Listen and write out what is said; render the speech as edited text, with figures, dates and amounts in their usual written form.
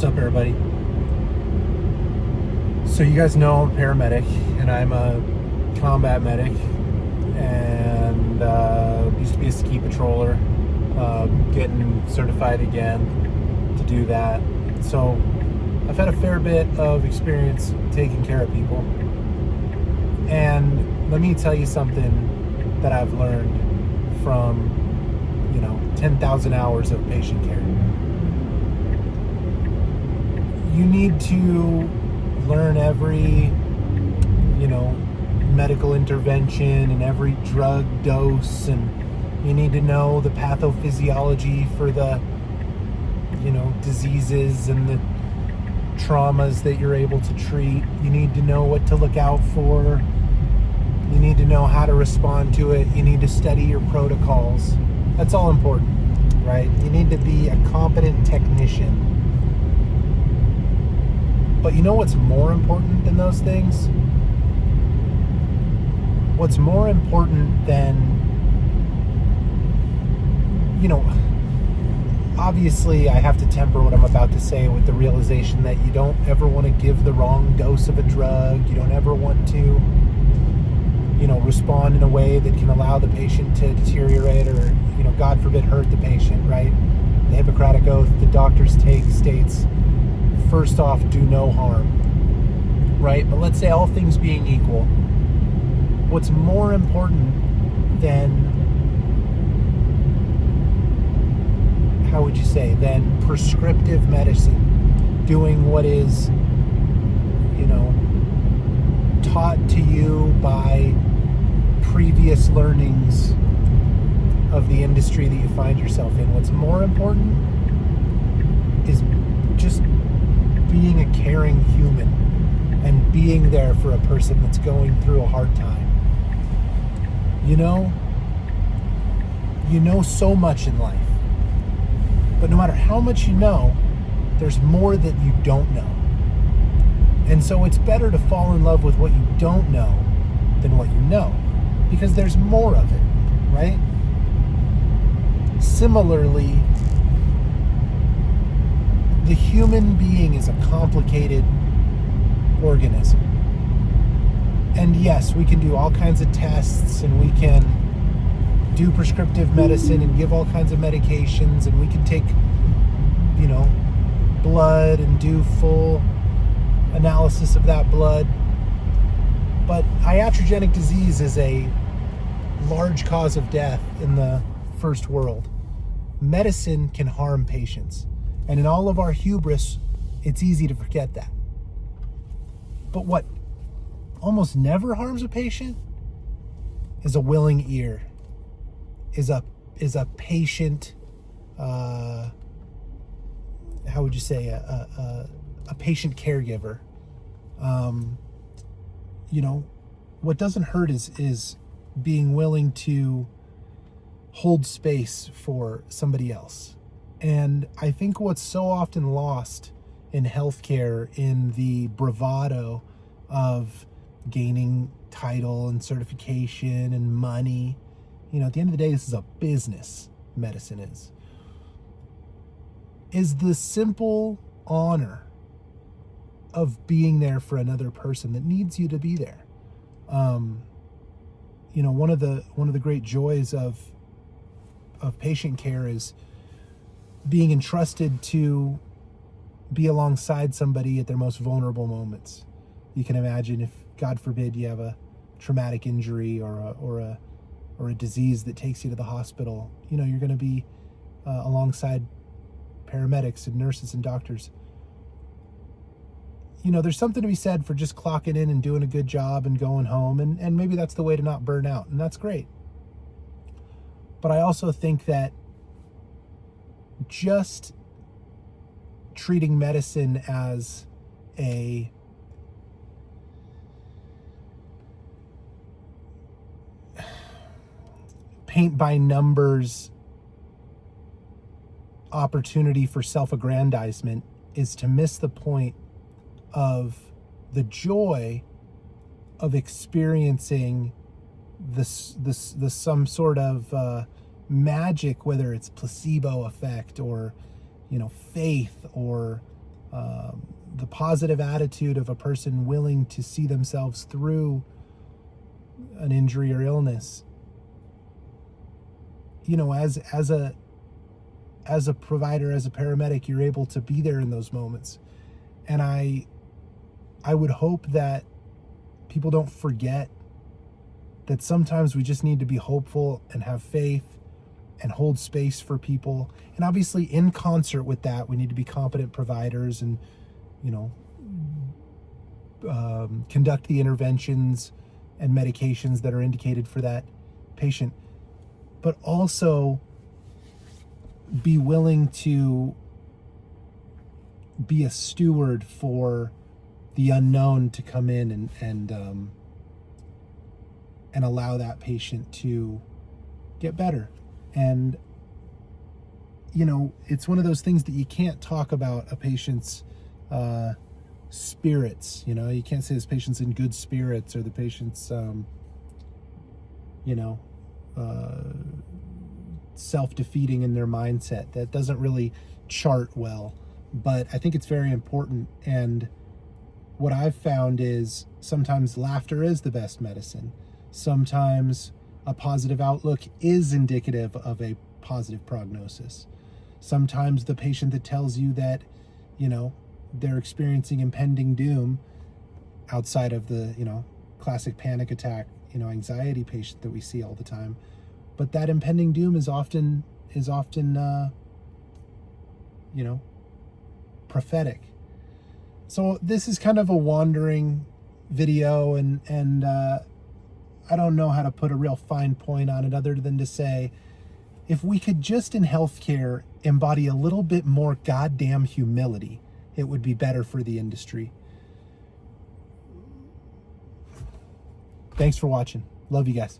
What's up, everybody? So you guys know I'm a paramedic, and I'm a combat medic, and used to be a ski patroller, getting certified again to do that. So I've had a fair bit of experience taking care of people, and let me tell you something that I've learned from 10,000 hours of patient care. You need to learn every medical intervention and every drug dose, and you need to know the pathophysiology for the diseases and the traumas that you're able to treat. You need to know what to look out for. You need to know how to respond to it. You need to study your protocols. That's all important, right? You need to be a competent technician. But you know what's more important than those things? What's more important than, obviously I have to temper what I'm about to say with the realization that you don't ever want to give the wrong dose of a drug. You don't ever want to, respond in a way that can allow the patient to deteriorate or, God forbid, hurt the patient, right? The Hippocratic Oath the doctors take states, first off, do no harm, right? But let's say all things being equal, what's more important than, than prescriptive medicine, doing what is, taught to you by previous learnings of the industry that you find yourself in. What's more important is just being a caring human and being there for a person that's going through a hard time. You know so much in life, but no matter how much you know, there's more that you don't know. And so it's better to fall in love with what you don't know than what you know, because there's more of it, right? Similarly, the human being is a complicated organism. And yes, we can do all kinds of tests, and we can do prescriptive medicine and give all kinds of medications, and we can take, blood and do full analysis of that blood. But iatrogenic disease is a large cause of death in the first world. Medicine can harm patients. And in all of our hubris, it's easy to forget that. But what almost never harms a patient is a willing ear, is a patient, a patient caregiver. What doesn't hurt is being willing to hold space for somebody else. And I think what's so often lost in healthcare, in the bravado of gaining title and certification and money, at the end of the day, this is a business, medicine is the simple honor of being there for another person that needs you to be there. One of the great joys of patient care is being entrusted to be alongside somebody at their most vulnerable moments. You can imagine if, God forbid, you have a traumatic injury or a disease that takes you to the hospital. You're going to be alongside paramedics and nurses and doctors. There's something to be said for just clocking in and doing a good job and going home, and maybe that's the way to not burn out, and that's great. But I also think that just treating medicine as a paint by numbers opportunity for self-aggrandizement is to miss the point of the joy of experiencing this some sort of magic, whether it's placebo effect or faith or the positive attitude of a person willing to see themselves through an injury or illness. You know, as a provider, as a paramedic, you're able to be there in those moments. And I would hope that people don't forget that sometimes we just need to be hopeful and have faith and hold space for people. And obviously in concert with that, we need to be competent providers and, you know, conduct the interventions and medications that are indicated for that patient, but also be willing to be a steward for the unknown to come in and allow that patient to get better. And, you know, it's one of those things that you can't talk about a patient's spirits. You know, you can't say this patient's in good spirits or the patient's, self-defeating in their mindset. That doesn't really chart well, but I think it's very important. And what I've found is sometimes laughter is the best medicine. Sometimes a positive outlook is indicative of a positive prognosis. Sometimes the patient that tells you that, you know, they're experiencing impending doom, outside of the, you know, classic panic attack, you know, anxiety patient that we see all the time. But that impending doom is often you know, prophetic. So this is kind of a wandering video, and I don't know how to put a real fine point on it other than to say, if we could just in healthcare embody a little bit more goddamn humility, it would be better for the industry. Thanks for watching. Love you guys.